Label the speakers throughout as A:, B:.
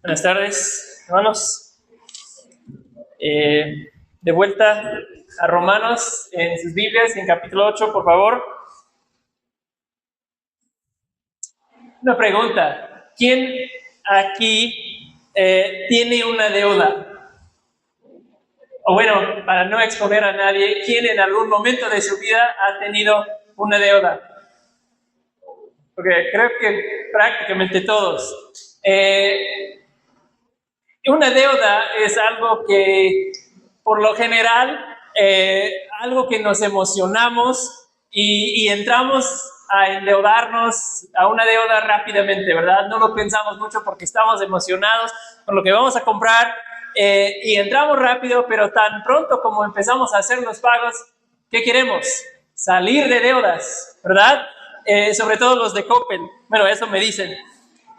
A: Buenas tardes, hermanos. De vuelta a Romanos en sus Biblias, en capítulo 8, por favor. Una pregunta. ¿Quién aquí tiene una deuda? O bueno, para no exponer a nadie, ¿quién en algún momento de su vida ha tenido una deuda? Porque creo que prácticamente todos. Una deuda es algo que, por lo general, algo que nos emocionamos y entramos a endeudarnos a una deuda rápidamente, ¿verdad? No lo pensamos mucho porque estamos emocionados con lo que vamos a comprar y entramos rápido, pero tan pronto como empezamos a hacer los pagos, ¿qué queremos? Salir de deudas, ¿verdad? Sobre todo los de Coppel. Bueno, eso me dicen.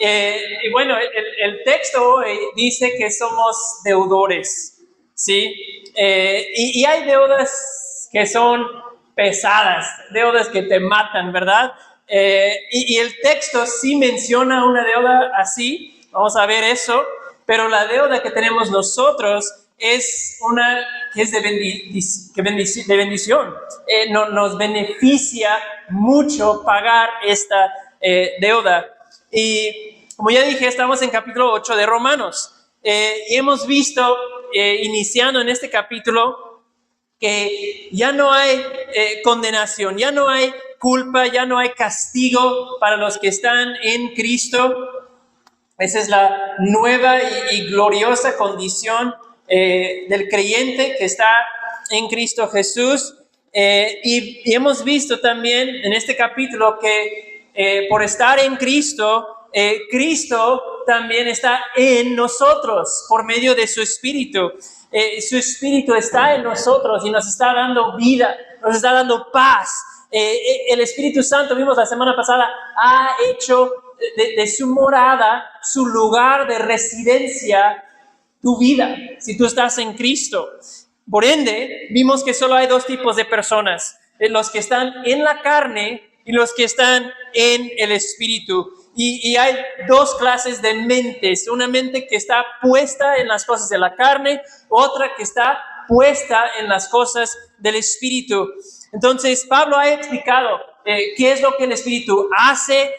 A: Y bueno, el texto dice que somos deudores, ¿sí? Y hay deudas que son pesadas, deudas que te matan, ¿verdad? Y el texto sí menciona una deuda así, vamos a ver eso, pero la deuda que tenemos nosotros es una que es de bendición. Nos beneficia mucho pagar esta deuda. Y como ya dije, estamos en capítulo 8 de Romanos. Y hemos visto, iniciando en este capítulo, que ya no hay condenación, ya no hay culpa, ya no hay castigo para los que están en Cristo. Esa es la nueva y gloriosa condición del creyente que está en Cristo Jesús. Y hemos visto también en este capítulo que por estar en Cristo, Cristo también está en nosotros por medio de su Espíritu. Su Espíritu está en nosotros y nos está dando vida, nos está dando paz. El Espíritu Santo, vimos la semana pasada, ha hecho de su morada, su lugar de residencia, tu vida, si tú estás en Cristo. Por ende, vimos que solo hay dos tipos de personas, los que están en la carne y los que están en el Espíritu. Y hay dos clases de mentes, una mente que está puesta en las cosas de la carne, otra que está puesta en las cosas del Espíritu. Entonces, Pablo ha explicado qué es lo que el Espíritu hace,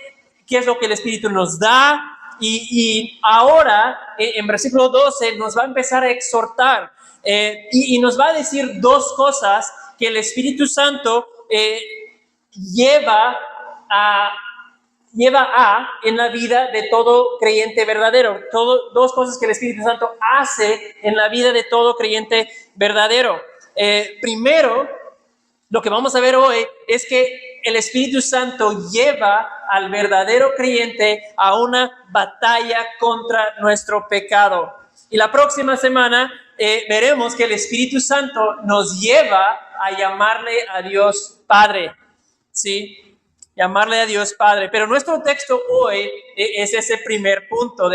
A: qué es lo que el Espíritu nos da, y ahora, en versículo 12, nos va a empezar a exhortar y nos va a decir dos cosas que el Espíritu Santo lleva a en la vida de todo creyente verdadero. Dos cosas que el Espíritu Santo hace en la vida de todo creyente verdadero. Primero, lo que vamos a ver hoy es que el Espíritu Santo lleva al verdadero creyente a una batalla contra nuestro pecado. Y la próxima semana veremos que el Espíritu Santo nos lleva a llamarle a Dios Padre, ¿sí? Llamarle a Dios Padre. Pero nuestro texto hoy es ese primer punto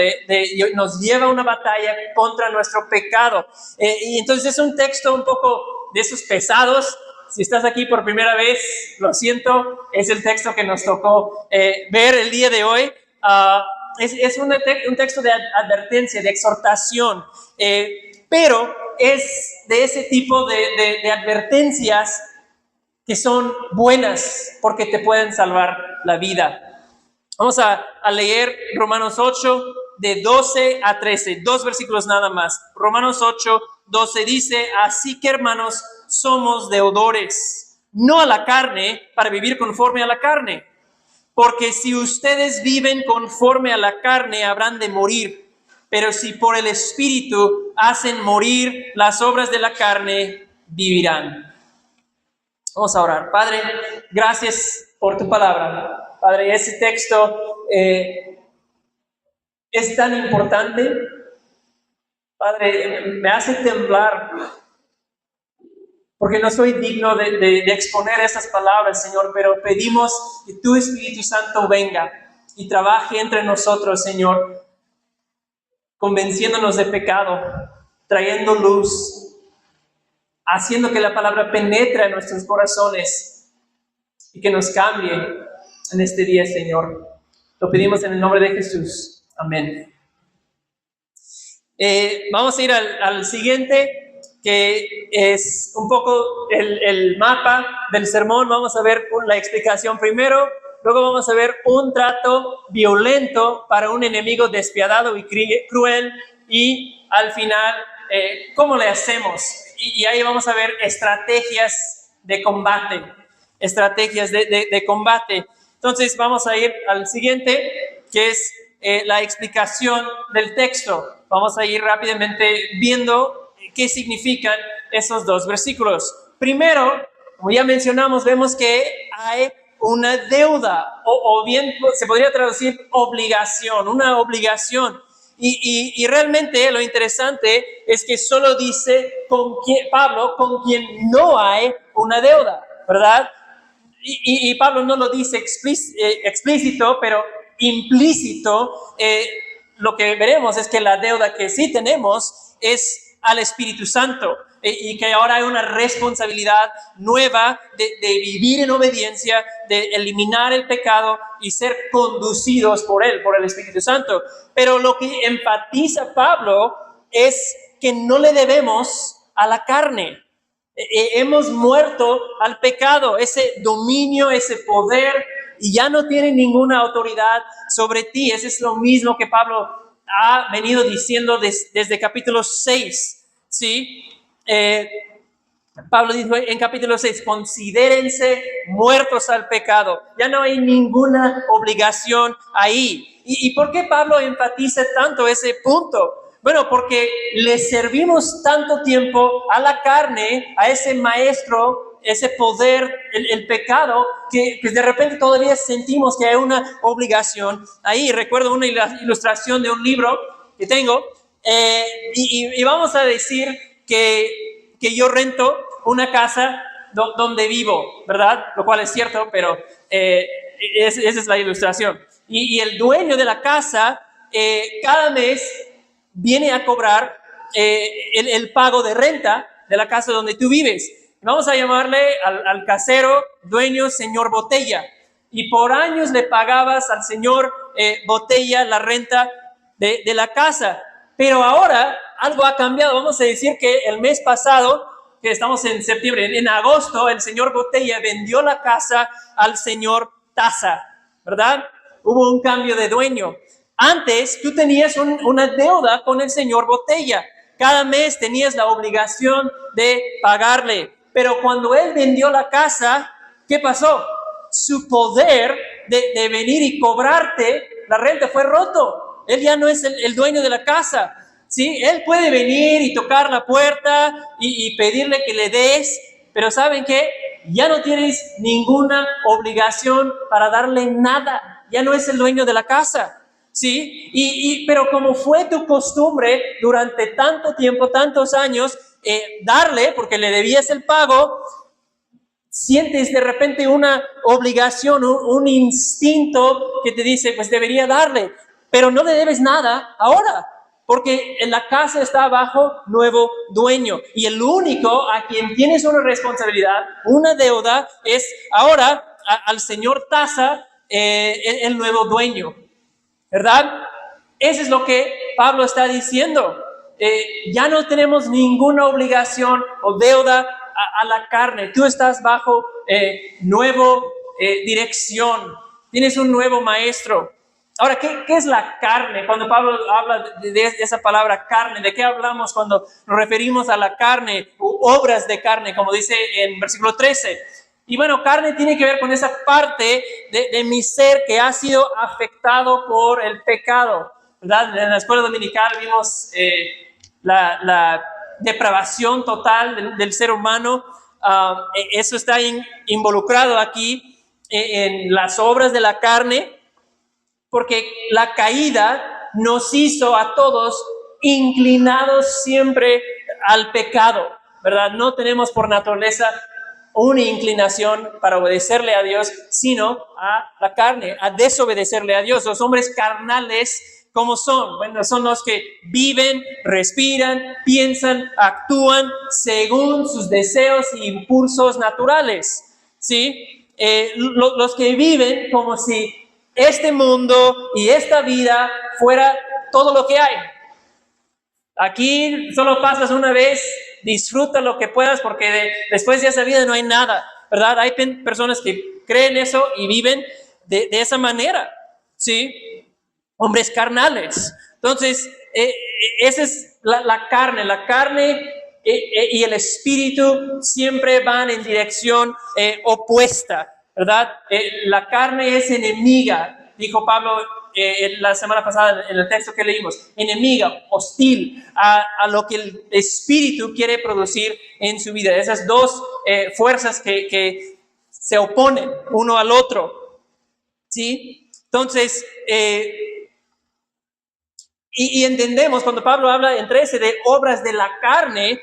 A: nos lleva a una batalla contra nuestro pecado. Y entonces es un texto un poco de esos pesados. Si estás aquí por primera vez, lo siento, es el texto que nos tocó ver el día de hoy. Es un texto de advertencia, de exhortación, pero es de ese tipo de advertencias que son buenas porque te pueden salvar la vida. Vamos a leer Romanos 8, de 12 a 13, dos versículos nada más. Romanos 8, 12 dice: así que, hermanos, somos deudores, no a la carne, para vivir conforme a la carne. Porque si ustedes viven conforme a la carne, habrán de morir. Pero si por el Espíritu hacen morir las obras de la carne, vivirán. Vamos a orar. Padre, gracias por tu palabra. Padre, ese texto es tan importante. Padre, me hace temblar porque no soy digno de exponer esas palabras, Señor, pero pedimos que tu Espíritu Santo venga y trabaje entre nosotros, Señor, convenciéndonos de pecado, trayendo luz, haciendo que la palabra penetre en nuestros corazones y que nos cambie en este día, Señor. Lo pedimos en el nombre de Jesús. Amén. Vamos a ir al siguiente, que es un poco el mapa del sermón. Vamos a ver la explicación primero, luego vamos a ver un trato violento para un enemigo despiadado y cruel, y al final, ¿cómo le hacemos? Y ahí vamos a ver estrategias de combate, estrategias de combate. Entonces vamos a ir al siguiente, que es la explicación del texto. Vamos a ir rápidamente viendo qué significan esos dos versículos. Primero, como ya mencionamos, vemos que hay una deuda, o bien se podría traducir obligación, una obligación. Y realmente lo interesante es que solo dice Pablo con quien no hay una deuda, ¿verdad? Y Pablo no lo dice explícito, pero implícito. Lo que veremos es que la deuda que sí tenemos es al Espíritu Santo, y que ahora hay una responsabilidad nueva de vivir en obediencia, de eliminar el pecado y ser conducidos por él, por el Espíritu Santo. Pero lo que enfatiza Pablo es que no le debemos a la carne. Hemos muerto al pecado, ese dominio, ese poder, y ya no tiene ninguna autoridad sobre ti. Ese es lo mismo que Pablo ha venido diciendo desde capítulo 6, ¿sí? Pablo dijo en capítulo 6, considérense muertos al pecado. Ya no hay ninguna obligación ahí. ¿Y por qué Pablo enfatiza tanto ese punto? Bueno, porque le servimos tanto tiempo a la carne, a ese maestro, ese poder, el pecado, que de repente todavía sentimos que hay una obligación ahí. Recuerdo una ilustración de un libro que tengo, y vamos a decir que yo rento una casa donde vivo, ¿verdad? Lo cual es cierto, pero esa es la ilustración. Y el dueño de la casa cada mes viene a cobrar el pago de renta de la casa donde tú vives. Vamos a llamarle al casero, dueño, señor Botella. Y por años le pagabas al señor Botella la renta de la casa. Pero ahora algo ha cambiado. Vamos a decir que el mes pasado, que estamos en septiembre, en agosto, el señor Botella vendió la casa al señor Taza, ¿verdad? Hubo un cambio de dueño. Antes tú tenías una deuda con el señor Botella. Cada mes tenías la obligación de pagarle. Pero cuando él vendió la casa, ¿qué pasó? Su poder de venir y cobrarte la renta fue roto. Él ya no es el dueño de la casa, ¿sí? Él puede venir y tocar la puerta y pedirle que le des, pero ¿saben qué? Ya no tienes ninguna obligación para darle nada. Ya no es el dueño de la casa, ¿sí? Pero como fue tu costumbre durante tanto tiempo, tantos años, darle, porque le debías el pago, sientes de repente una obligación, un instinto que te dice, pues debería darle, pero no le debes nada ahora, porque la casa está bajo nuevo dueño, y el único a quien tienes una responsabilidad, una deuda, es ahora al señor Taza, el nuevo dueño, ¿verdad? Eso es lo que Pablo está diciendo. Ya no tenemos ninguna obligación o deuda a la carne. Tú estás bajo nuevo dirección. Tienes un nuevo maestro. Ahora, ¿qué es la carne? Cuando Pablo habla de esa palabra carne, ¿de qué hablamos cuando nos referimos a la carne u obras de carne, como dice en versículo 13? Y bueno, carne tiene que ver con esa parte de mi ser que ha sido afectado por el pecado, ¿verdad? En la escuela dominical vimos la depravación total del ser humano. Eso está involucrado aquí en las obras de la carne, porque la caída nos hizo a todos inclinados siempre al pecado, ¿verdad? No tenemos por naturaleza una inclinación para obedecerle a Dios, sino a la carne, a desobedecerle a Dios. Los hombres carnales, ¿cómo son? Bueno, son los que viven, respiran, piensan, actúan según sus deseos e impulsos naturales, ¿sí? Los que viven como si este mundo y esta vida fuera todo lo que hay. Aquí solo pasas una vez, disfruta lo que puedas porque después de esa vida no hay nada, ¿verdad? Hay personas que creen eso y viven de esa manera, ¿sí? Hombres carnales. Entonces, esa es la carne. La carne y el espíritu siempre van en dirección opuesta, ¿verdad? La carne es enemiga, dijo Pablo la semana pasada en el texto que leímos, enemiga, hostil a lo que el espíritu quiere producir en su vida. Esas dos fuerzas que se oponen uno al otro, ¿sí? Entonces, y entendemos cuando Pablo habla en 13 de obras de la carne,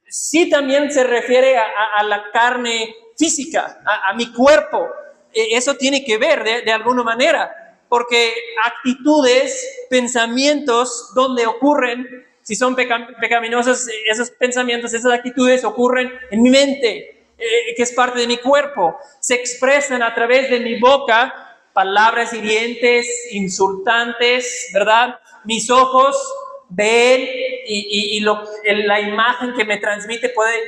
A: sí también se refiere a la carne física, a mi cuerpo. Eso tiene que ver de alguna manera, porque actitudes, pensamientos, donde ocurren, si son pecaminosos, esos pensamientos, esas actitudes ocurren en mi mente, que es parte de mi cuerpo. Se expresan a través de mi boca, palabras hirientes, insultantes, ¿verdad? Mis ojos ven y la imagen que me transmite puede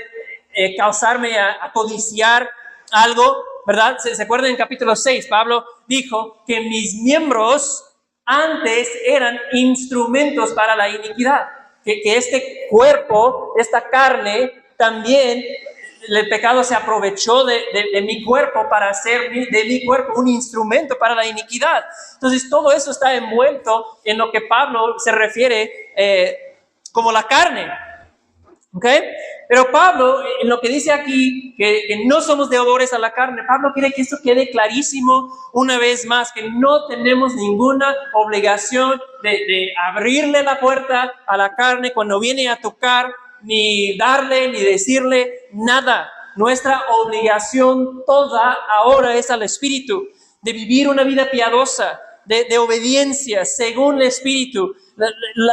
A: causarme a codiciar algo, ¿verdad? ¿Se acuerdan en capítulo 6? Pablo dijo que mis miembros antes eran instrumentos para la iniquidad, que este cuerpo, esta carne, también el pecado se aprovechó de mi cuerpo para hacer de mi cuerpo un instrumento para la iniquidad. Entonces todo eso está envuelto en lo que Pablo se refiere como la carne. ¿Ok? Pero Pablo, en lo que dice aquí, que no somos deudores a la carne, Pablo quiere que esto quede clarísimo una vez más, que no tenemos ninguna obligación de abrirle la puerta a la carne cuando viene a tocar, ni darle, ni decirle nada. Nuestra obligación toda ahora es al Espíritu, de vivir una vida piadosa, de obediencia según el Espíritu.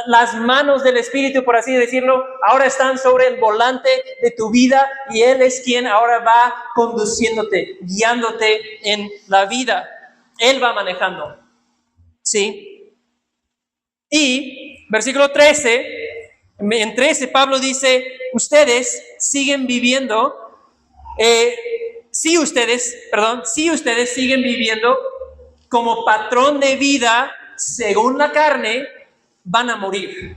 A: Las manos del Espíritu, por así decirlo, ahora están sobre el volante de tu vida y Él es quien ahora va conduciéndote, guiándote en la vida. Él va manejando. ¿Sí? Y versículo 13, en 13 Pablo dice, ustedes siguen viviendo, si ustedes siguen viviendo como patrón de vida según la carne, van a morir,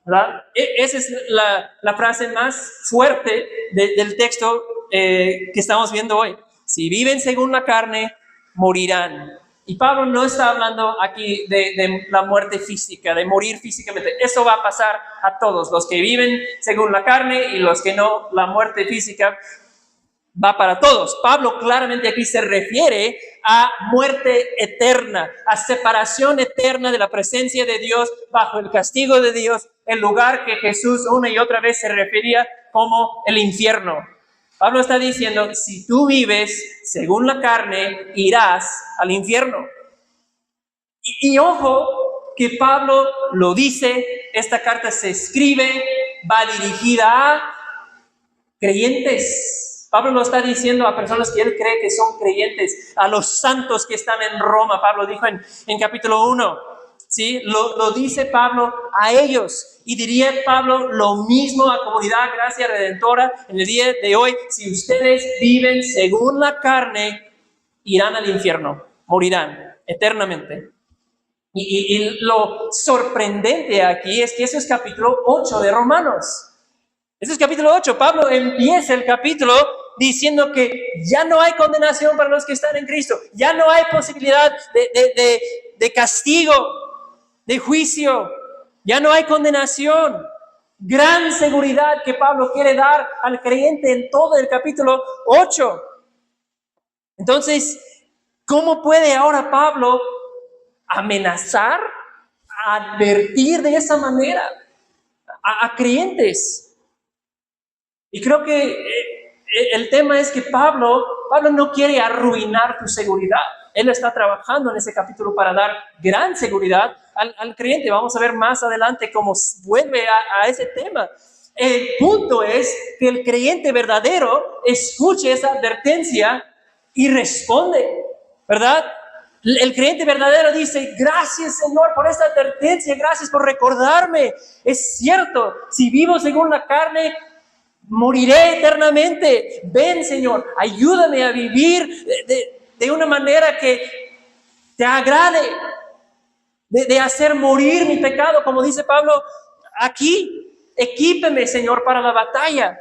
A: ¿verdad? Esa es la frase más fuerte del texto que estamos viendo hoy. Si viven según la carne, morirán. Y Pablo no está hablando aquí de la muerte física, de morir físicamente. Eso va a pasar a todos, los que viven según la carne y los que no. La muerte física va para todos. Pablo claramente aquí se refiere a muerte eterna, a separación eterna de la presencia de Dios bajo el castigo de Dios, el lugar que Jesús una y otra vez se refería como el infierno. Pablo está diciendo, si tú vives según la carne, irás al infierno. Y ojo que Pablo lo dice, esta carta se escribe, va dirigida a creyentes. Pablo lo está diciendo a personas que él cree que son creyentes, a los santos que están en Roma. Pablo dijo en capítulo 1, ¿sí? Lo dice Pablo a ellos. Y diría Pablo lo mismo a Comunidad Gracia Redentora en el día de hoy. Si ustedes viven según la carne, irán al infierno, morirán eternamente. Y lo sorprendente aquí es que eso es capítulo 8 de Romanos. Eso es capítulo 8. Pablo empieza el capítulo diciendo que ya no hay condenación para los que están en Cristo. Ya no hay posibilidad de castigo, de juicio. Ya no hay condenación. Gran seguridad que Pablo quiere dar al creyente en todo el capítulo 8. Entonces, ¿cómo puede ahora Pablo amenazar, advertir de esa manera a creyentes? Y creo que el tema es que Pablo no quiere arruinar tu seguridad. Él está trabajando en ese capítulo para dar gran seguridad al creyente. Vamos a ver más adelante cómo vuelve a ese tema. El punto es que el creyente verdadero escuche esa advertencia y responde, ¿verdad? El creyente verdadero dice, gracias Señor por esta advertencia, gracias por recordarme. Es cierto, si vivo según la carne, moriré eternamente. Ven Señor, ayúdame a vivir de una manera que te agrade, de hacer morir mi pecado, como dice Pablo aquí. Equípeme Señor para la batalla.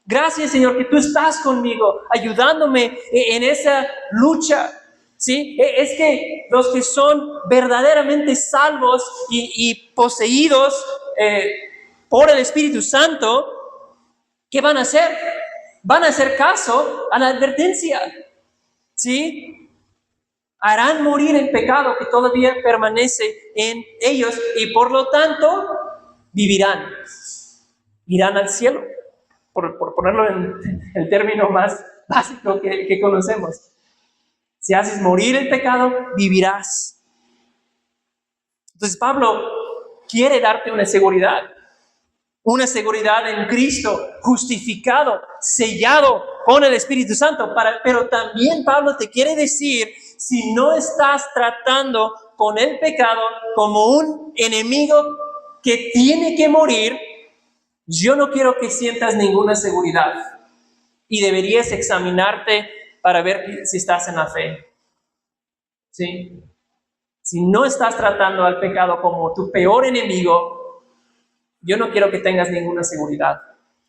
A: Gracias Señor que tú estás conmigo, ayudándome en esa lucha. ¿Sí? Es que los que son verdaderamente salvos y poseídos por el Espíritu Santo, ¿qué van a hacer? Van a hacer caso a la advertencia. ¿Sí? Harán morir el pecado que todavía permanece en ellos y por lo tanto vivirán. Irán al cielo, por ponerlo en el término más básico que conocemos. Si haces morir el pecado, vivirás. Entonces Pablo quiere darte una seguridad en Cristo, justificado, sellado con el Espíritu Santo. Pero también Pablo te quiere decir, si no estás tratando con el pecado como un enemigo que tiene que morir, yo no quiero que sientas ninguna seguridad y deberías examinarte para ver si estás en la fe. ¿Sí? Si no estás tratando al pecado como tu peor enemigo, yo no quiero que tengas ninguna seguridad.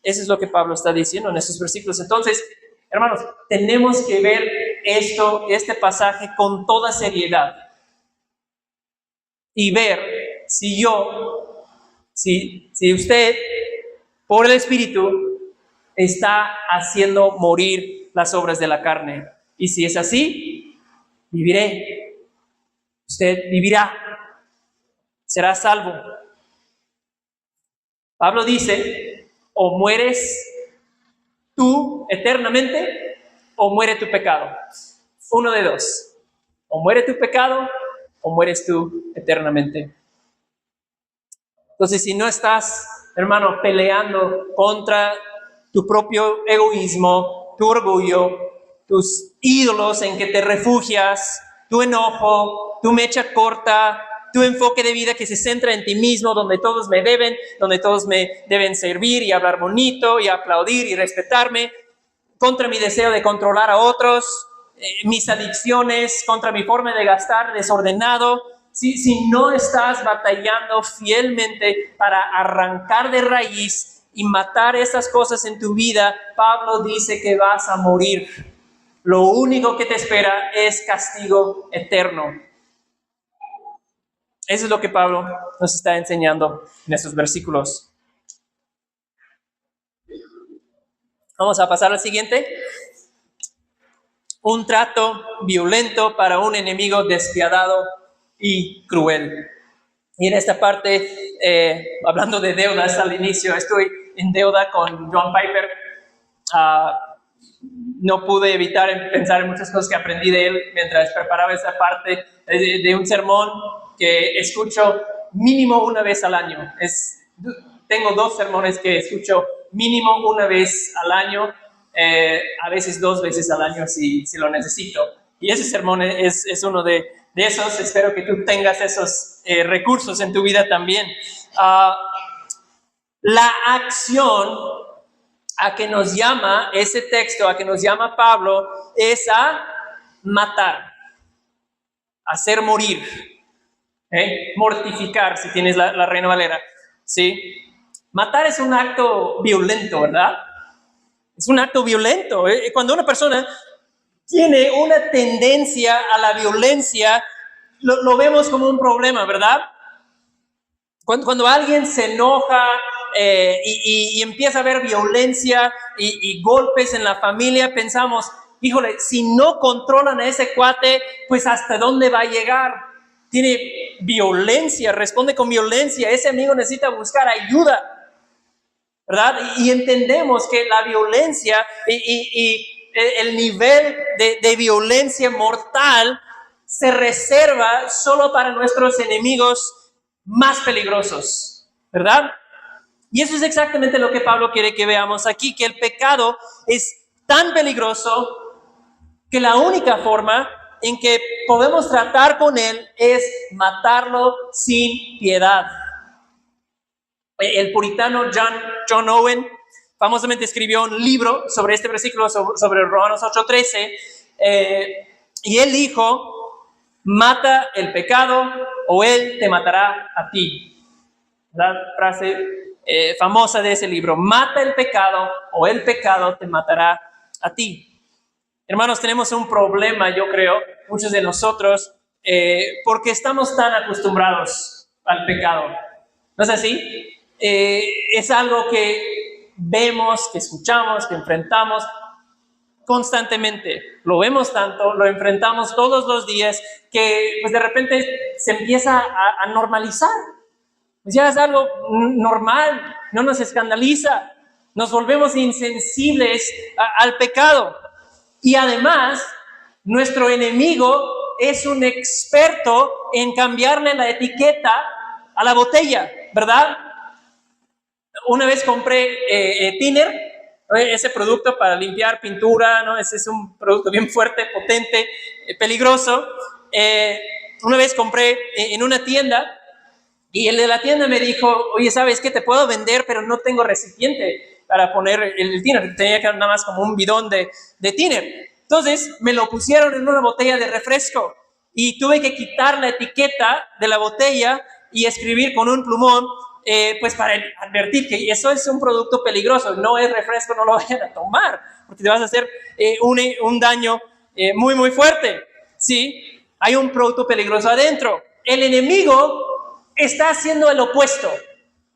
A: Eso es lo que Pablo está diciendo en estos versículos. Entonces, hermanos, tenemos que ver este pasaje con toda seriedad y ver si usted, por el Espíritu, está haciendo morir las obras de la carne. Y si es así, viviré. Usted vivirá. Será salvo. Pablo dice, o mueres tú eternamente, o muere tu pecado. Uno de dos. O muere tu pecado, o mueres tú eternamente. Entonces, si no estás, hermano, peleando contra tu propio egoísmo, tu orgullo, tus ídolos en que te refugias, tu enojo, tu mecha corta, tu enfoque de vida que se centra en ti mismo, donde todos me deben, donde todos me deben servir y hablar bonito y aplaudir y respetarme, contra mi deseo de controlar a otros, mis adicciones, contra mi forma de gastar desordenado. Si no estás batallando fielmente para arrancar de raíz y matar esas cosas en tu vida, Pablo dice que vas a morir. Lo único que te espera es castigo eterno. Eso es lo que Pablo nos está enseñando en estos versículos. Vamos a pasar al siguiente. Un trato violento para un enemigo despiadado y cruel. Y en esta parte, hablando de deudas al inicio, estoy en deuda con John Piper. No pude evitar pensar en muchas cosas que aprendí de él mientras preparaba esta parte de un sermón que escucho mínimo una vez al año. Tengo 2 sermones que escucho mínimo una vez al año, a veces 2 veces al año si lo necesito. Y ese sermón es uno de esos. Espero que tú tengas esos recursos en tu vida también. La acción a que nos llama ese texto, a que nos llama Pablo, es a matar, hacer morir, mortificar, si tienes la Reina Valera, ¿sí? Matar es un acto violento, ¿verdad? Es un acto violento. Cuando una persona tiene una tendencia a la violencia, lo vemos como un problema, ¿verdad? Cuando alguien se enoja y empieza a haber violencia y golpes en la familia, pensamos, híjole, si no controlan a ese cuate, pues ¿hasta dónde va a llegar? Tiene violencia, responde con violencia, ese amigo necesita buscar ayuda, ¿verdad? Y entendemos que la violencia y el nivel de violencia mortal se reserva solo para nuestros enemigos más peligrosos, ¿verdad? Y eso es exactamente lo que Pablo quiere que veamos aquí, que el pecado es tan peligroso que la única forma en que podemos tratar con él es matarlo sin piedad. El puritano John Owen famosamente escribió un libro sobre este versículo, sobre Romanos 8:13, y él dijo: mata el pecado o él te matará a ti. La frase famosa de ese libro: mata el pecado o el pecado te matará a ti. Hermanos, tenemos un problema, yo creo, muchos de nosotros, porque estamos tan acostumbrados al pecado. ¿No es así? Es algo que vemos, que escuchamos, que enfrentamos constantemente. Lo vemos tanto, lo enfrentamos todos los días, que pues de repente se empieza a normalizar. Pues ya es algo normal, no nos escandaliza, nos volvemos insensibles al pecado. Y además, nuestro enemigo es un experto en cambiarle la etiqueta a la botella, ¿verdad? Una vez compré thinner, ese producto para limpiar pintura, ¿no? Ese es un producto bien fuerte, potente, peligroso. Una vez compré en una tienda y el de la tienda me dijo: oye, ¿sabes qué? Te puedo vender, pero no tengo recipiente para poner el thinner. Tenía que nada más como un bidón de thinner. Entonces me lo pusieron en una botella de refresco y tuve que quitar la etiqueta de la botella y escribir con un plumón, pues para advertir que eso es un producto peligroso, no es refresco, no lo vayan a tomar, porque te vas a hacer un daño muy, muy fuerte. Sí, hay un producto peligroso adentro. El enemigo está haciendo el opuesto.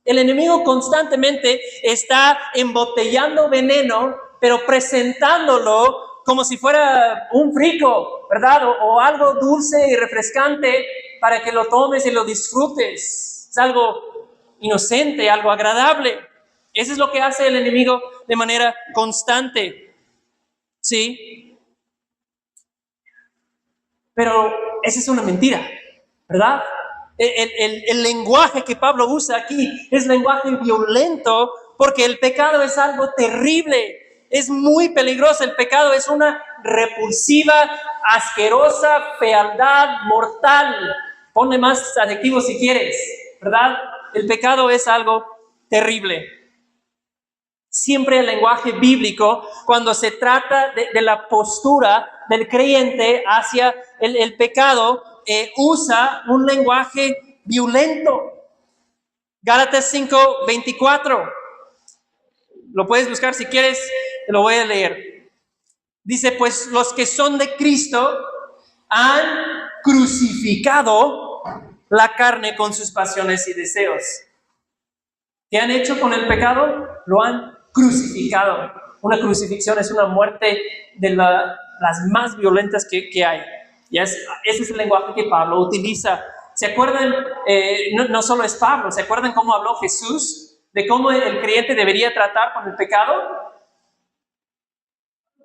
A: El enemigo constantemente está embotellando veneno, pero presentándolo como si fuera un frico, ¿verdad? O algo dulce y refrescante para que lo tomes y lo disfrutes. Es algo inocente, algo agradable. Eso es lo que hace el enemigo de manera constante. ¿Sí? Pero esa es una mentira, ¿verdad? El lenguaje que Pablo usa aquí es lenguaje violento, porque el pecado es algo terrible, es muy peligroso. El pecado es una repulsiva, asquerosa fealdad mortal. Ponle más adjetivos si quieres, ¿verdad? El pecado es algo terrible. Siempre el lenguaje bíblico, cuando se trata de la postura del creyente hacia el pecado, usa un lenguaje violento. Gálatas 5:24. Lo puedes buscar si quieres, te lo voy a leer. Dice: pues los que son de Cristo han crucificado la carne con sus pasiones y deseos. ¿Qué han hecho con el pecado? Lo han crucificado. Una crucifixión es una muerte de las más violentas que hay. Y ese es el lenguaje que Pablo utiliza. ¿Se acuerdan? No solo es Pablo, ¿se acuerdan cómo habló Jesús? De cómo el creyente debería tratar con el pecado.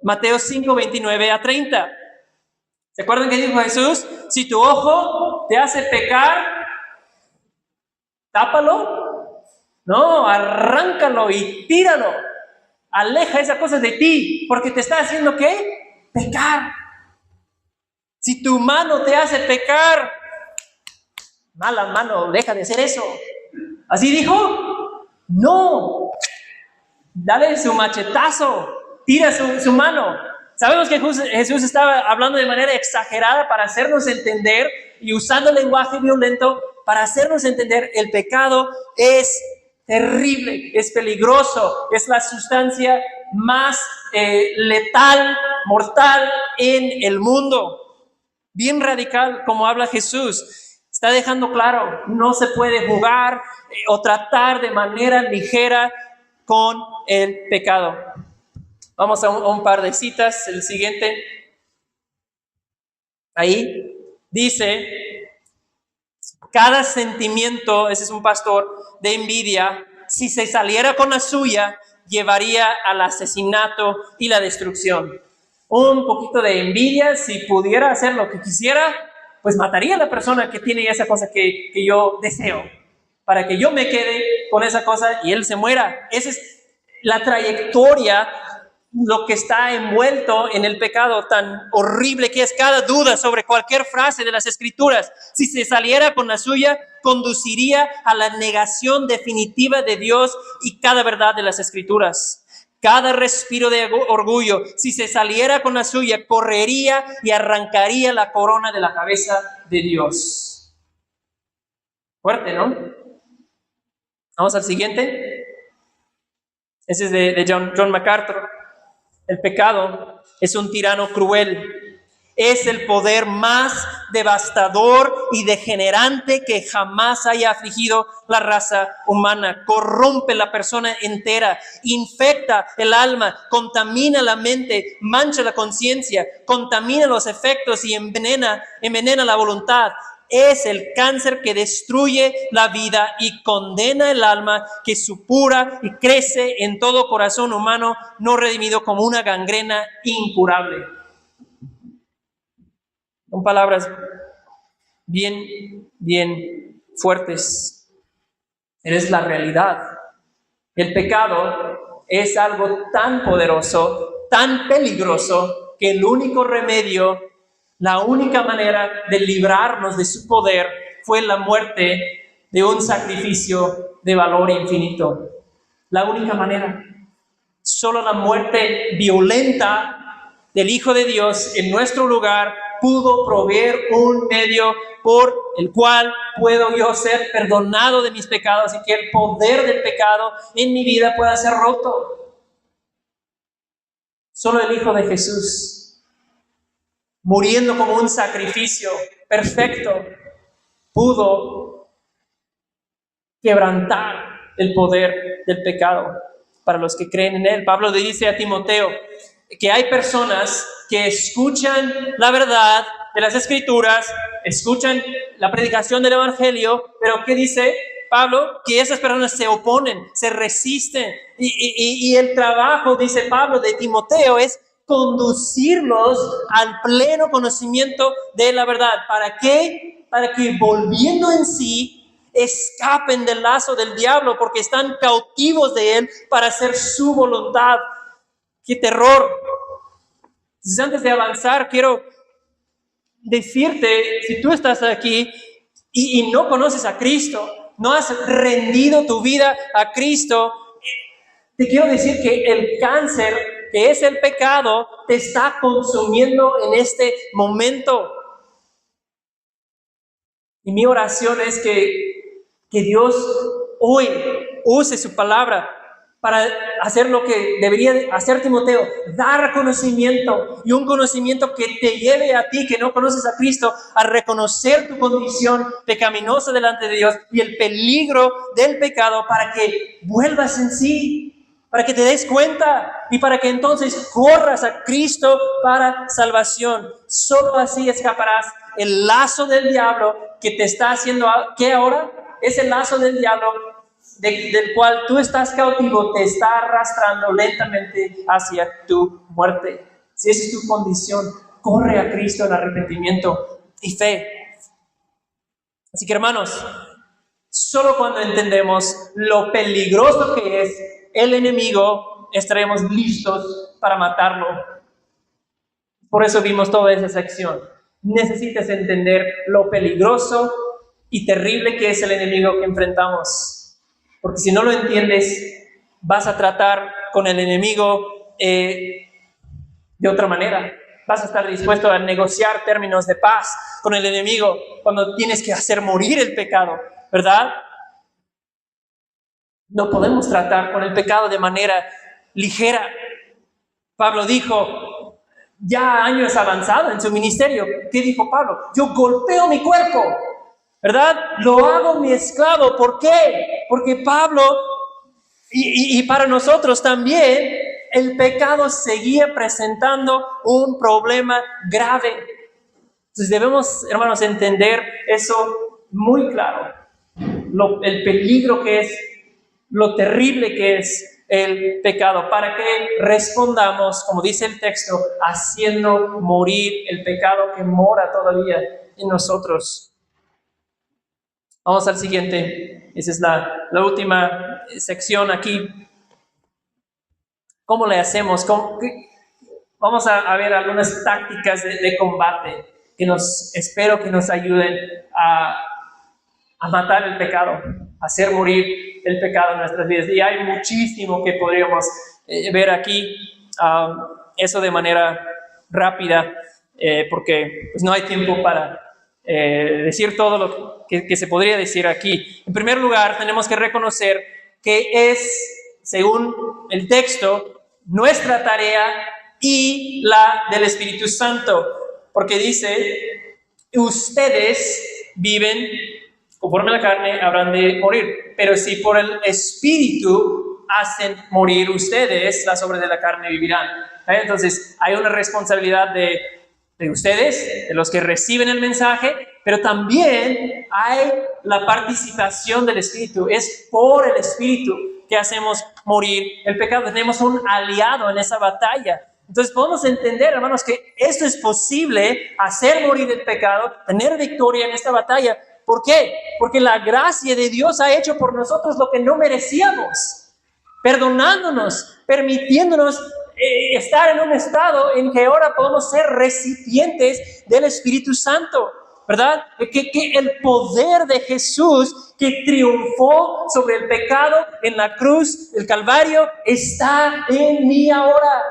A: Mateo 5:29-30. ¿Se acuerdan qué dijo Jesús? Si tu ojo te hace pecar, tápalo. No, arráncalo y tíralo. Aleja esa cosa de ti, porque te está haciendo ¿qué? Pecar. Si tu mano te hace pecar, mala mano, deja de hacer eso. ¿Así dijo? No. Dale su machetazo, tira su mano. Sabemos que Jesús estaba hablando de manera exagerada para hacernos entender, y usando lenguaje violento para hacernos entender: el pecado es terrible, es peligroso, es la sustancia más letal, mortal en el mundo. Bien radical como habla Jesús. Está dejando claro, no se puede jugar o tratar de manera ligera con el pecado. Vamos a un par de citas. El siguiente. Ahí dice: cada sentimiento, ese es un pastor, de envidia, si se saliera con la suya, llevaría al asesinato y la destrucción. Un poquito de envidia, si pudiera hacer lo que quisiera, pues mataría a la persona que tiene esa cosa que yo deseo, para que yo me quede con esa cosa y él se muera. Esa es la trayectoria lo que está envuelto en el pecado tan horrible que es cada duda sobre cualquier frase de las Escrituras. Si se saliera con la suya, conduciría a la negación definitiva de Dios y cada verdad de las Escrituras. Cada respiro de orgullo, si se saliera con la suya, correría y arrancaría la corona de la cabeza de Dios. Fuerte, ¿no? Vamos al siguiente. Ese es de John MacArthur. El pecado es un tirano cruel. Es el poder más devastador y degenerante que jamás haya afligido la raza humana. Corrompe la persona entera, infecta el alma, contamina la mente, mancha la conciencia, contamina los efectos y envenena la voluntad. Es el cáncer que destruye la vida y condena el alma, que supura y crece en todo corazón humano no redimido como una gangrena incurable. Son palabras bien fuertes. Es la realidad. El pecado es algo tan poderoso, tan peligroso, que el único remedio, la única manera de librarnos de su poder fue la muerte de un sacrificio de valor infinito. La única manera. Solo la muerte violenta del Hijo de Dios en nuestro lugar pudo proveer un medio por el cual puedo yo ser perdonado de mis pecados y que el poder del pecado en mi vida pueda ser roto. Solo el Hijo de Jesús, muriendo como un sacrificio perfecto, pudo quebrantar el poder del pecado para los que creen en Él. Pablo le dice a Timoteo que hay personas que escuchan la verdad de las Escrituras, escuchan la predicación del Evangelio, pero ¿qué dice Pablo? Que esas personas se oponen, se resisten. Y el trabajo, dice Pablo, de Timoteo es conducirlos al pleno conocimiento de la verdad. ¿Para qué? Para que volviendo en sí escapen del lazo del diablo, porque están cautivos de él para hacer su voluntad. ¡Qué terror! Entonces, antes de avanzar, quiero decirte, si tú estás aquí y no conoces a Cristo, no has rendido tu vida a Cristo, te quiero decir que el cáncer, que es el pecado, te está consumiendo en este momento. Y mi oración es que Dios hoy use su palabra para hacer lo que debería hacer Timoteo, dar conocimiento, y un conocimiento que te lleve a ti, que no conoces a Cristo, a reconocer tu condición pecaminosa delante de Dios y el peligro del pecado, para que vuelvas en sí, para que te des cuenta y para que entonces corras a Cristo para salvación. Solo así escaparás el lazo del diablo que te está haciendo, ¿qué ahora? Es el lazo del diablo del cual tú estás cautivo, te está arrastrando lentamente hacia tu muerte. Si esa es tu condición, corre a Cristo en arrepentimiento y fe. Así que, hermanos, solo cuando entendemos lo peligroso que es el enemigo, estaremos listos para matarlo. Por eso vimos toda esa sección. Necesitas entender lo peligroso y terrible que es el enemigo que enfrentamos. Porque si no lo entiendes, vas a tratar con el enemigo de otra manera. Vas a estar dispuesto a negociar términos de paz con el enemigo cuando tienes que hacer morir el pecado, ¿verdad? No podemos tratar con el pecado de manera ligera. Pablo dijo, ya años avanzado en su ministerio, ¿qué dijo Pablo? Yo golpeo mi cuerpo, ¿verdad? Lo hago mi esclavo. ¿Por qué? Porque Pablo, y para nosotros también, el pecado seguía presentando un problema grave. Entonces debemos, hermanos, entender eso muy claro. El peligro que es, lo terrible que es el pecado, para que respondamos, como dice el texto, haciendo morir el pecado que mora todavía en nosotros. Vamos al siguiente. Esa es la última sección aquí. ¿Cómo le hacemos? Vamos a ver algunas tácticas de combate que espero que nos ayuden a matar el pecado, a hacer morir el pecado en nuestras vidas. Y hay muchísimo que podríamos ver aquí, eso de manera rápida, porque pues, no hay tiempo para decir todo lo que se podría decir aquí. En primer lugar, tenemos que reconocer que es, según el texto, nuestra tarea y la del Espíritu Santo, porque dice, ustedes viven conforme a la carne, habrán de morir, pero si por el Espíritu hacen morir ustedes, las obras de la carne vivirán. Entonces hay una responsabilidad de ustedes, de los que reciben el mensaje, pero también hay la participación del Espíritu. Es por el Espíritu que hacemos morir el pecado. Tenemos un aliado en esa batalla. Entonces podemos entender, hermanos, que esto es posible, hacer morir el pecado, tener victoria en esta batalla. ¿Por qué? Porque la gracia de Dios ha hecho por nosotros lo que no merecíamos, perdonándonos, permitiéndonos estar en un estado en que ahora podemos ser recipientes del Espíritu Santo, ¿verdad? Que el poder de Jesús que triunfó sobre el pecado en la cruz del Calvario está en mí ahora,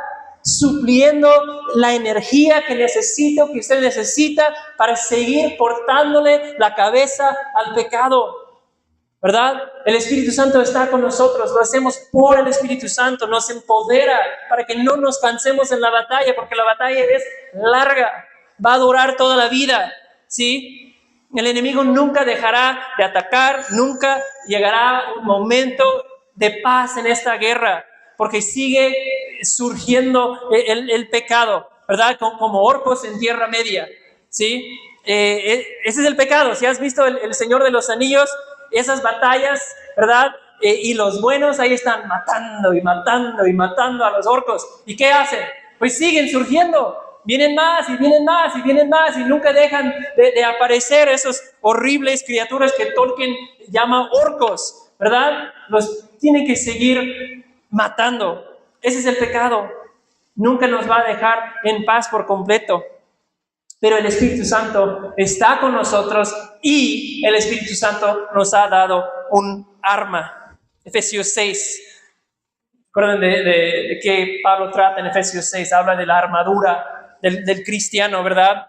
A: supliendo la energía que necesito, que usted necesita para seguir portándole la cabeza al pecado, ¿verdad? El Espíritu Santo está con nosotros, lo hacemos por el Espíritu Santo, nos empodera para que no nos cansemos en la batalla, porque la batalla es larga, va a durar toda la vida, ¿sí? El enemigo nunca dejará de atacar, nunca llegará un momento de paz en esta guerra, porque sigue surgiendo el pecado, ¿verdad? Como orcos en Tierra Media, ¿sí? Ese es el pecado. Si has visto el Señor de los Anillos, esas batallas, ¿verdad? Y los buenos ahí están matando y matando y matando a los orcos. ¿Y qué hacen? Pues siguen surgiendo. Vienen más y vienen más y vienen más y nunca dejan de aparecer esos horribles criaturas que Tolkien llama orcos, ¿verdad? Los tienen que seguir matando. Ese es el pecado. Nunca nos va a dejar en paz por completo. Pero el Espíritu Santo está con nosotros y el Espíritu Santo nos ha dado un arma. Efesios 6. Recuerden de que Pablo trata en Efesios 6. Habla de la armadura del cristiano, ¿verdad?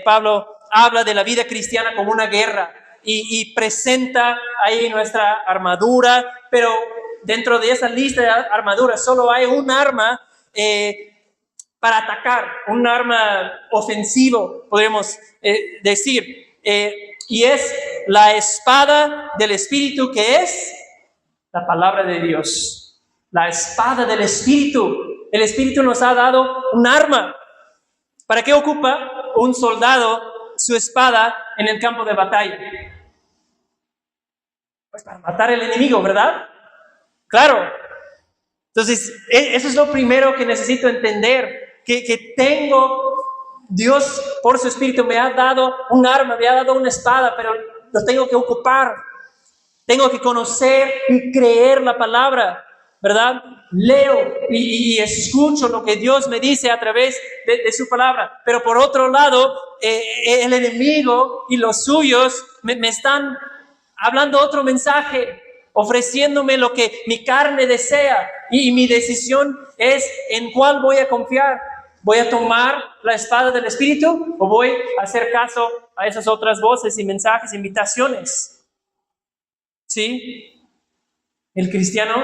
A: Pablo habla de la vida cristiana como una guerra y presenta ahí nuestra armadura, pero dentro de esa lista de armaduras solo hay un arma para atacar, un arma ofensivo, podríamos decir, y es la espada del Espíritu, que es la palabra de Dios. La espada del Espíritu. El Espíritu nos ha dado un arma. ¿Para qué ocupa un soldado su espada en el campo de batalla? Pues para matar al enemigo, ¿verdad? Claro. Entonces, eso es lo primero que necesito entender, que tengo, Dios por su Espíritu me ha dado un arma, me ha dado una espada, pero lo tengo que ocupar. Tengo que conocer y creer la palabra, ¿verdad? Leo y escucho lo que Dios me dice a través de su palabra. Pero por otro lado, el enemigo y los suyos me están hablando otro mensaje, ofreciéndome lo que mi carne desea, y mi decisión es en cuál voy a confiar. ¿Voy a tomar la espada del Espíritu o voy a hacer caso a esas otras voces y mensajes, invitaciones? ¿Sí? El cristiano,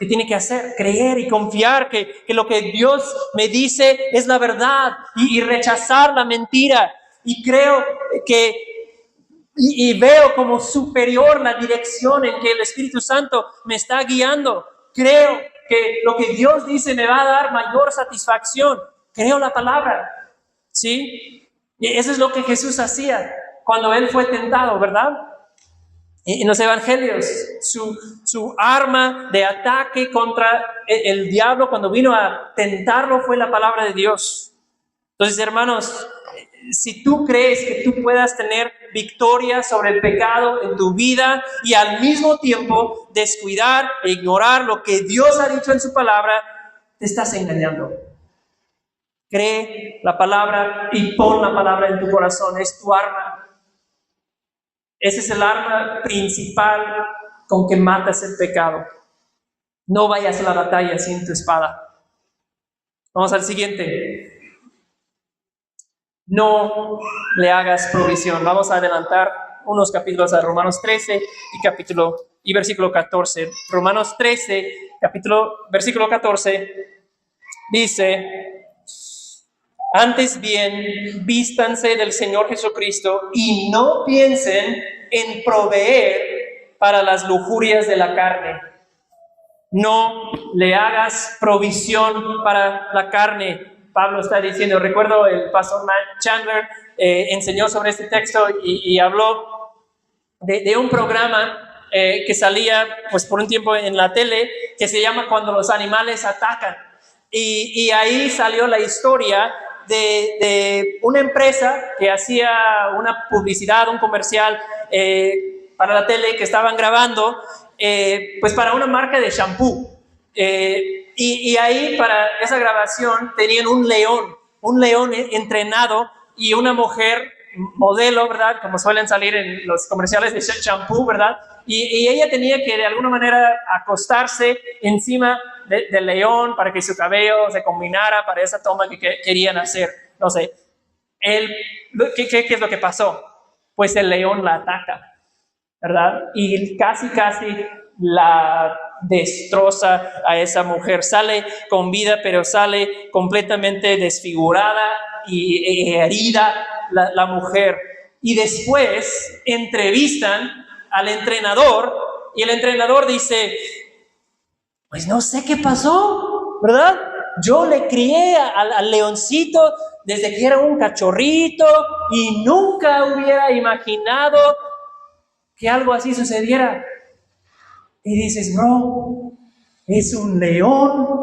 A: ¿qué tiene que hacer? Creer y confiar que lo que Dios me dice es la verdad y rechazar la mentira. Y creo que y veo como superior la dirección en que el Espíritu Santo me está guiando. Creo que lo que Dios dice me va a dar mayor satisfacción. Creo la palabra, ¿sí? Y eso es lo que Jesús hacía cuando Él fue tentado, ¿verdad? En los evangelios, su arma de ataque contra el diablo cuando vino a tentarlo fue la palabra de Dios. Entonces, hermanos, si tú crees que tú puedas tener victoria sobre el pecado en tu vida y al mismo tiempo descuidar e ignorar lo que Dios ha dicho en su palabra, te estás engañando. Cree la palabra y pon la palabra en tu corazón. Es tu arma. Ese es el arma principal con que matas el pecado. No vayas a la batalla sin tu espada. Vamos al siguiente. No le hagas provisión. Vamos a adelantar unos capítulos a Romanos 13 y versículo 14. Romanos 13, versículo 14, dice: antes bien, vístanse del Señor Jesucristo y no piensen en proveer para las lujurias de la carne. No le hagas provisión para la carne. Pablo está diciendo, recuerdo el pastor Matt Chandler enseñó sobre este texto y habló de un programa que salía pues por un tiempo en la tele, que se llama Cuando los animales atacan. Y ahí salió la historia de una empresa que hacía una publicidad, un comercial para la tele que estaban grabando, pues para una marca de shampoo. Y ahí para esa grabación tenían un león entrenado y una mujer modelo, ¿verdad? Como suelen salir en los comerciales de shampoo, ¿verdad? Y ella tenía que de alguna manera acostarse encima del león para que su cabello se combinara para esa toma que querían hacer. No sé, ¿qué es lo que pasó? Pues el león la ataca, ¿verdad? Y casi la destroza a esa mujer. Sale con vida, pero sale completamente desfigurada y herida la mujer. Y después entrevistan al entrenador y el entrenador dice: pues no sé qué pasó, ¿verdad? Yo le crié al leoncito desde que era un cachorrito y nunca hubiera imaginado que algo así sucediera. Y dices, bro, es un león,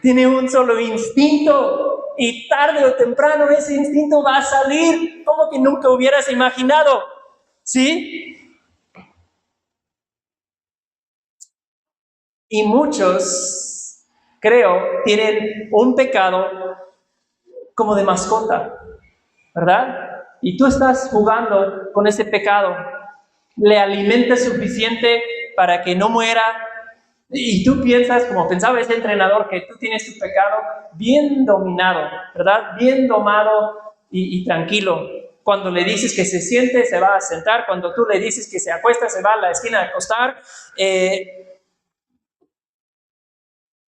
A: tiene un solo instinto y tarde o temprano ese instinto va a salir, como que nunca hubieras imaginado, ¿sí? Y muchos, creo, tienen un pecado como de mascota, ¿verdad? Y tú estás jugando con ese pecado, le alimentas suficiente para que no muera, y tú piensas, como pensaba ese entrenador, que tú tienes tu pecado bien dominado, ¿verdad? Bien domado y tranquilo. Cuando le dices que se siente, se va a sentar. Cuando tú le dices que se acuesta, se va a la esquina a acostar.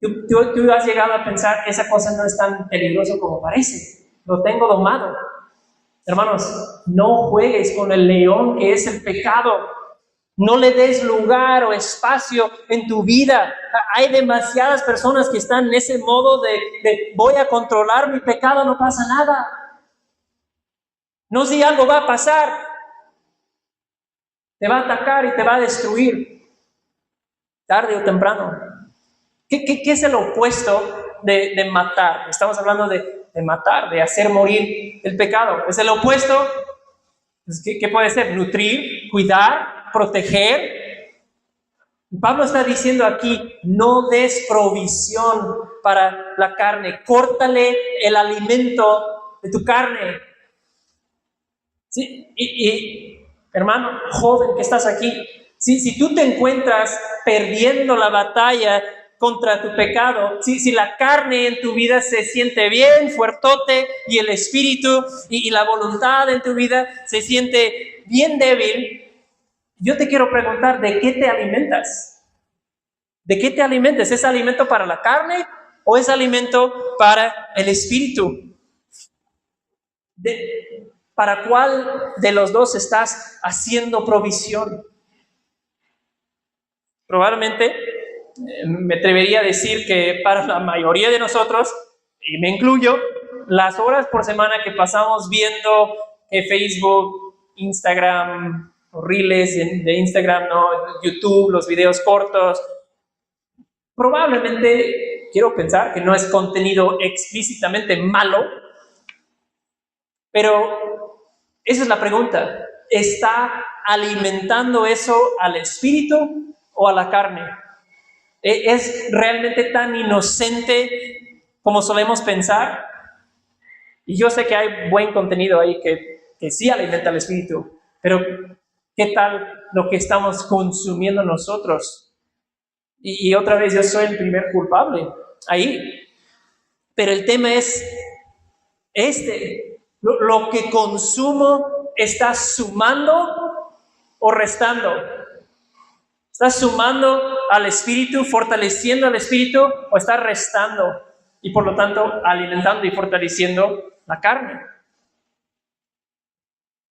A: Tú has llegado a pensar que esa cosa no es tan peligroso como parece. Lo tengo domado. Hermanos, no juegues con el león que es el pecado. No le des lugar o espacio en tu vida. Hay demasiadas personas que están en ese modo de voy a controlar mi pecado, no pasa nada. No sé si algo va a pasar. Te va a atacar y te va a destruir. Tarde o temprano. ¿Qué es el opuesto de matar? Estamos hablando de matar, de hacer morir el pecado. Es el opuesto. ¿Qué puede ser? Nutrir, cuidar, proteger. Pablo está diciendo aquí, no des provisión para la carne, córtale el alimento de tu carne. ¿Sí? Y hermano, joven que estás aquí, si tú te encuentras perdiendo la batalla contra tu pecado, si la carne en tu vida se siente bien, fuertote, y el espíritu y la voluntad en tu vida se siente bien débil, yo te quiero preguntar, ¿de qué te alimentas? ¿De qué te alimentas? ¿Es alimento para la carne o es alimento para el espíritu? ¿Para cuál de los dos estás haciendo provisión? Probablemente me atrevería a decir que para la mayoría de nosotros, y me incluyo, las horas por semana que pasamos viendo Facebook, Instagram, reels de Instagram, ¿no? YouTube, los videos cortos, probablemente quiero pensar que no es contenido explícitamente malo, pero esa es la pregunta. ¿Está alimentando eso al espíritu o a la carne? ¿Es realmente tan inocente como solemos pensar? Y yo sé que hay buen contenido ahí que sí alimenta el espíritu, pero ¿qué tal lo que estamos consumiendo nosotros? Y otra vez yo soy el primer culpable ahí. Pero el tema es lo que consumo está sumando o restando. ¿Está sumando al espíritu, fortaleciendo al espíritu o está restando y por lo tanto alimentando y fortaleciendo la carne?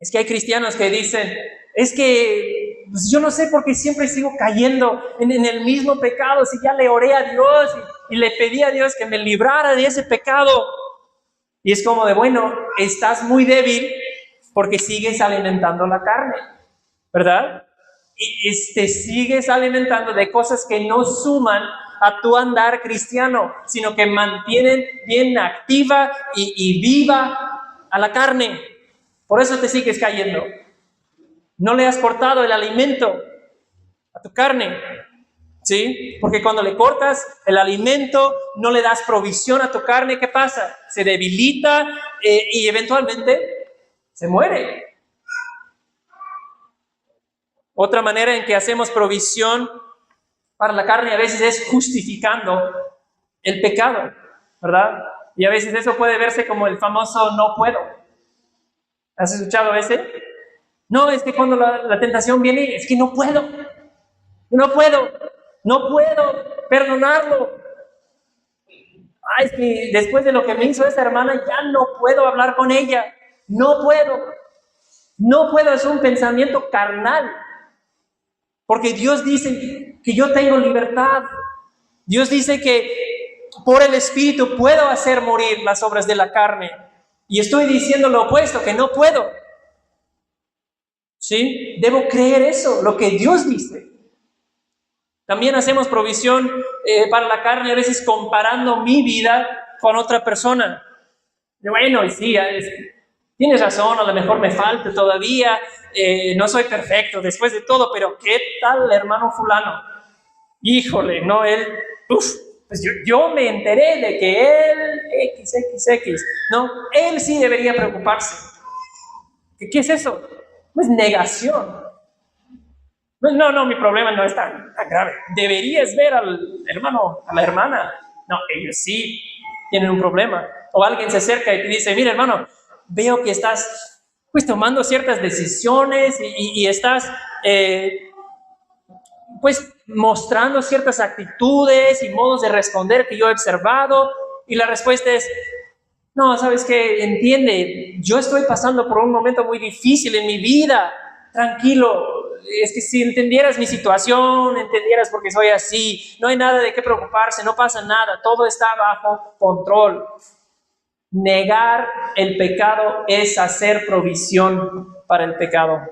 A: Es que hay cristianos que dicen, es que pues yo no sé por qué siempre sigo cayendo en el mismo pecado, si ya le oré a Dios y le pedí a Dios que me librara de ese pecado. Y es como de, bueno, estás muy débil porque sigues alimentando la carne, ¿verdad? Y te sigues alimentando de cosas que no suman a tu andar cristiano, sino que mantienen bien activa y viva a la carne. Por eso te sigues cayendo. No le has cortado el alimento a tu carne, ¿sí? Porque cuando le cortas el alimento, no le das provisión a tu carne, ¿qué pasa? Se debilita y eventualmente se muere. Otra manera en que hacemos provisión para la carne a veces es justificando el pecado, ¿verdad? Y a veces eso puede verse como el famoso no puedo. ¿Has escuchado ese? No, es que cuando la tentación viene, es que no puedo perdonarlo. Ay, es que después de lo que me hizo esa hermana, ya no puedo hablar con ella. No puedo, es un pensamiento carnal. Porque Dios dice que yo tengo libertad. Dios dice que por el Espíritu puedo hacer morir las obras de la carne. Y estoy diciendo lo opuesto, que no puedo. ¿Sí? Debo creer eso, lo que Dios dice. También hacemos provisión para la carne, a veces comparando mi vida con otra persona. Bueno, sí, tienes razón, a lo mejor me falta todavía, no soy perfecto después de todo, pero ¿qué tal el hermano fulano? Híjole, no, él, pues yo me enteré de que él, XXX, no, él sí debería preocuparse. ¿Qué es eso? No es negación. No, mi problema no es tan grave. Deberías ver al hermano, a la hermana. No, ellos sí tienen un problema. O alguien se acerca y te dice, mira hermano, veo que estás pues tomando ciertas decisiones y estás pues mostrando ciertas actitudes y modos de responder que yo he observado. Y la respuesta es, no, ¿sabes qué? Entiende, yo estoy pasando por un momento muy difícil en mi vida. Tranquilo, es que si entendieras mi situación, entendieras por qué soy así, no hay nada de qué preocuparse, no pasa nada, todo está bajo control. Negar el pecado es hacer provisión para el pecado.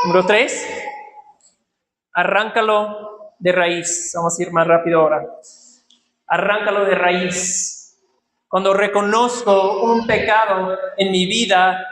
A: Número 3, arráncalo de raíz. Vamos a ir más rápido ahora. Arráncalo de raíz. Cuando reconozco un pecado en mi vida,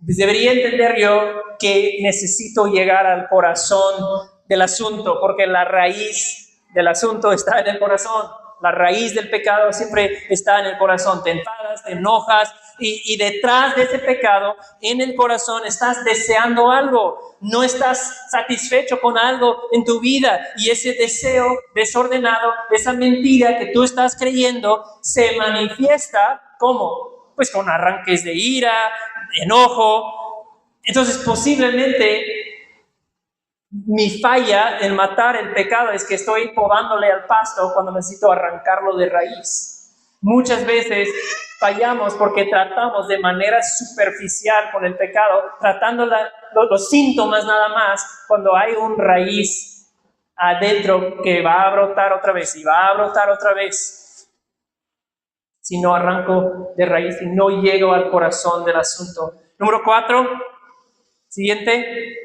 A: pues debería entender yo que necesito llegar al corazón del asunto, porque la raíz del asunto está en el corazón. La raíz del pecado siempre está en el corazón. Te enfadas, te enojas y detrás de ese pecado, en el corazón, estás deseando algo. No estás satisfecho con algo en tu vida y ese deseo desordenado, esa mentira que tú estás creyendo, se manifiesta ¿cómo? Pues con arranques de ira, de enojo. Entonces posiblemente mi falla en matar el pecado es que estoy podándole al pasto cuando necesito arrancarlo de raíz. Muchas veces fallamos porque tratamos de manera superficial con el pecado, tratando los síntomas nada más, cuando hay un raíz adentro que va a brotar otra vez y va a brotar otra vez. Si no arranco de raíz y no llego al corazón del asunto. Número 4, siguiente,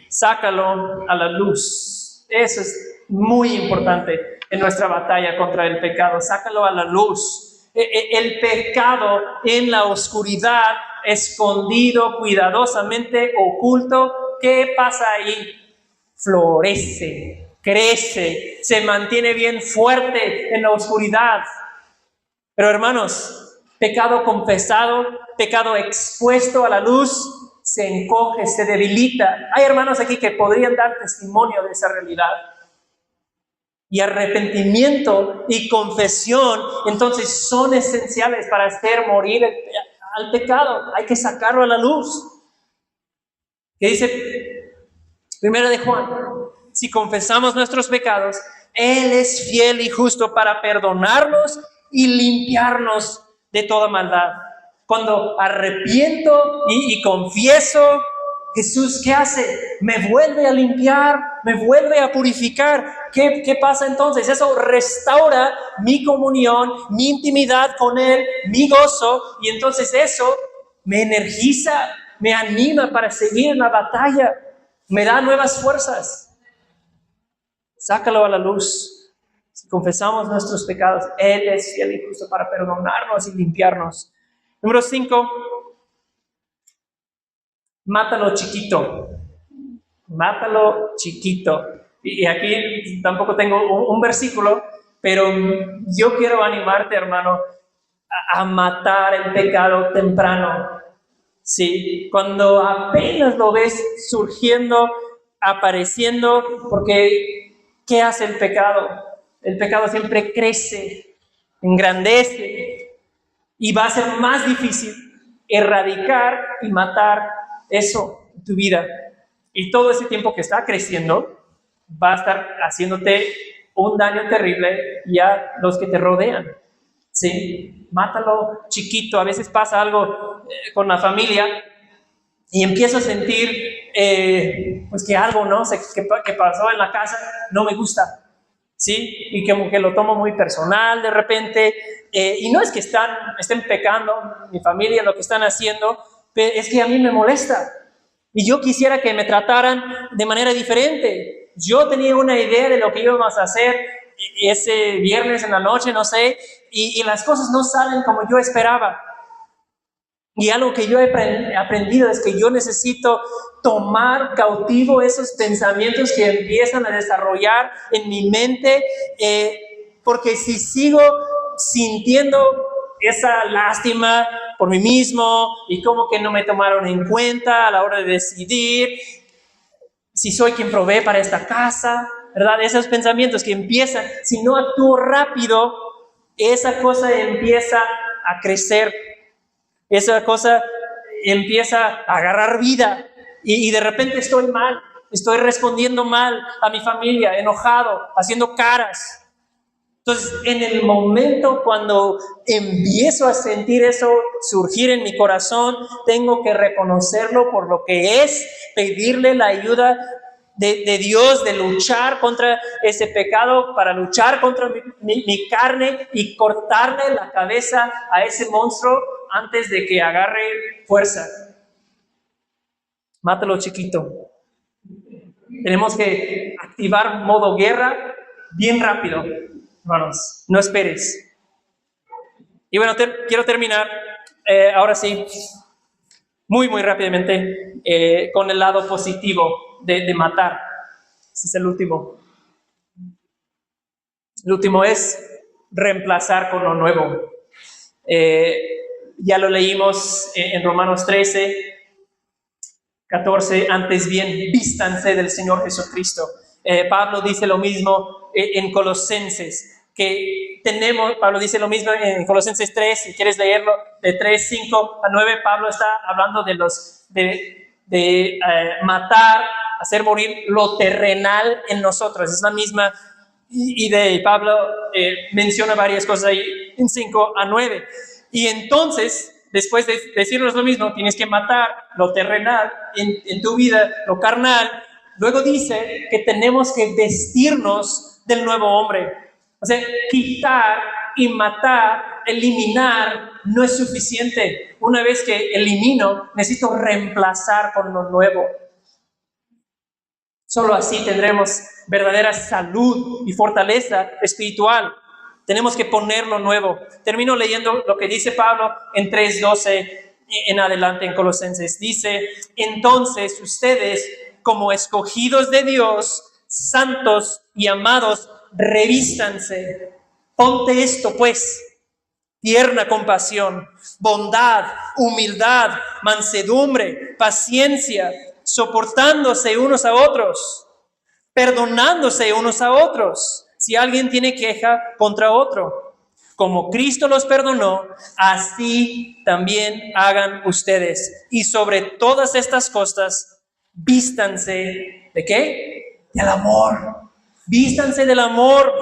A: sácalo a la luz. Eso es muy importante en nuestra batalla contra el pecado. Sácalo a la luz. El pecado en la oscuridad, escondido, cuidadosamente oculto, ¿qué pasa ahí? Florece. crece, se mantiene bien fuerte en la oscuridad. Pero hermanos, pecado confesado, pecado expuesto a la luz, se encoge, se debilita. Hay hermanos aquí que podrían dar testimonio de esa realidad. Y arrepentimiento y confesión, entonces, son esenciales para hacer morir al pecado. Hay que sacarlo a la luz. ¿Qué dice 1 de Juan? Si confesamos nuestros pecados, Él es fiel y justo para perdonarnos y limpiarnos de toda maldad. Cuando arrepiento y confieso, Jesús, ¿qué hace? Me vuelve a limpiar, me vuelve a purificar. ¿Qué pasa entonces? Eso restaura mi comunión, mi intimidad con Él, mi gozo, y entonces eso me energiza, me anima para seguir en la batalla, me da nuevas fuerzas. Sácalo a la luz. Si confesamos nuestros pecados, Él es fiel y justo para perdonarnos y limpiarnos. Número 5. Mátalo chiquito. Mátalo chiquito. Y aquí tampoco tengo un versículo, pero yo quiero animarte, hermano, a matar el pecado temprano. Sí, cuando apenas lo ves surgiendo, apareciendo, porque ¿qué hace el pecado? El pecado siempre crece, engrandece, y va a ser más difícil erradicar y matar eso en tu vida. Y todo ese tiempo que está creciendo va a estar haciéndote un daño terrible y a los que te rodean. Sí, mátalo chiquito. A veces pasa algo con la familia y empiezo a sentir pues que algo, ¿no? que pasó en la casa no me gusta. ¿Sí? Y como que lo tomo muy personal de repente, y no es que estén pecando mi familia, lo que están haciendo, pero es que a mí me molesta, y yo quisiera que me trataran de manera diferente. Yo tenía una idea de lo que íbamos a hacer ese viernes en la noche, no sé, y las cosas no salen como yo esperaba. Y algo que yo he aprendido es que yo necesito tomar cautivo esos pensamientos que empiezan a desarrollar en mi mente, porque si sigo sintiendo esa lástima por mí mismo y como que no me tomaron en cuenta a la hora de decidir si soy quien provee para esta casa, ¿verdad? Esos pensamientos que empiezan, si no actúo rápido, esa cosa empieza a crecer. Esa cosa empieza a agarrar vida y de repente estoy mal, estoy respondiendo mal a mi familia, enojado, haciendo caras. Entonces, en el momento cuando empiezo a sentir eso surgir en mi corazón, tengo que reconocerlo por lo que es, pedirle la ayuda de Dios, de luchar contra ese pecado, para luchar contra mi carne y cortarle la cabeza a ese monstruo antes de que agarre fuerza. Mátalo chiquito. Tenemos que activar modo guerra bien rápido, hermanos. No esperes. Y bueno, quiero terminar ahora sí, muy rápidamente, con el lado positivo de matar. Ese es el último. El último es reemplazar con lo nuevo. Ya lo leímos en Romanos 13, 14, antes bien, vístanse del Señor Jesucristo. Pablo dice lo mismo en Colosenses, Pablo dice lo mismo en Colosenses 3, si quieres leerlo, de 3, 5 a 9, Pablo está hablando de matar, hacer morir lo terrenal en nosotros. Es la misma idea, y Pablo menciona varias cosas ahí en 5 a 9. Y entonces, después de decirnos lo mismo, tienes que matar lo terrenal en tu vida, lo carnal. Luego dice que tenemos que vestirnos del nuevo hombre. O sea, quitar y matar, eliminar, no es suficiente. Una vez que elimino, necesito reemplazar con lo nuevo. Solo así tendremos verdadera salud y fortaleza espiritual. Tenemos que poner lo nuevo. Termino leyendo lo que dice Pablo en 3:12 en adelante en Colosenses. Dice: entonces ustedes, como escogidos de Dios, santos y amados, revístanse. Ponte esto, pues: tierna compasión, bondad, humildad, mansedumbre, paciencia, soportándose unos a otros, perdonándose unos a otros, si alguien tiene queja contra otro. Como Cristo los perdonó, así también hagan ustedes. Y sobre todas estas cosas, vístanse ¿de qué? Del amor. Vístanse del amor,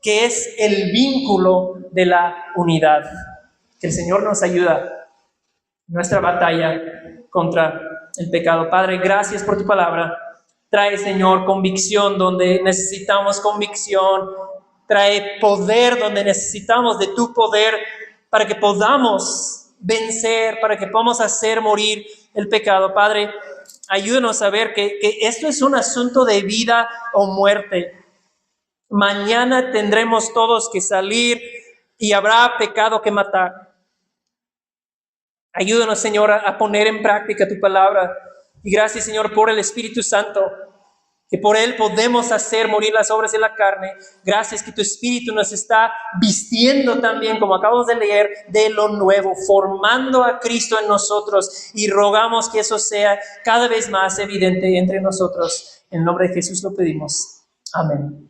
A: que es el vínculo de la unidad. Que el Señor nos ayuda en nuestra batalla contra el pecado. Padre, gracias por tu palabra. Trae, Señor, convicción donde necesitamos convicción. Trae poder donde necesitamos de tu poder, para que podamos vencer, para que podamos hacer morir el pecado. Padre, ayúdanos a ver que esto es un asunto de vida o muerte. Mañana tendremos todos que salir y habrá pecado que matar. Ayúdanos, Señor, a poner en práctica tu palabra. Y gracias, Señor, por el Espíritu Santo, que por Él podemos hacer morir las obras de la carne. Gracias que tu Espíritu nos está vistiendo también, como acabamos de leer, de lo nuevo, formando a Cristo en nosotros, y rogamos que eso sea cada vez más evidente entre nosotros. En el nombre de Jesús lo pedimos. Amén.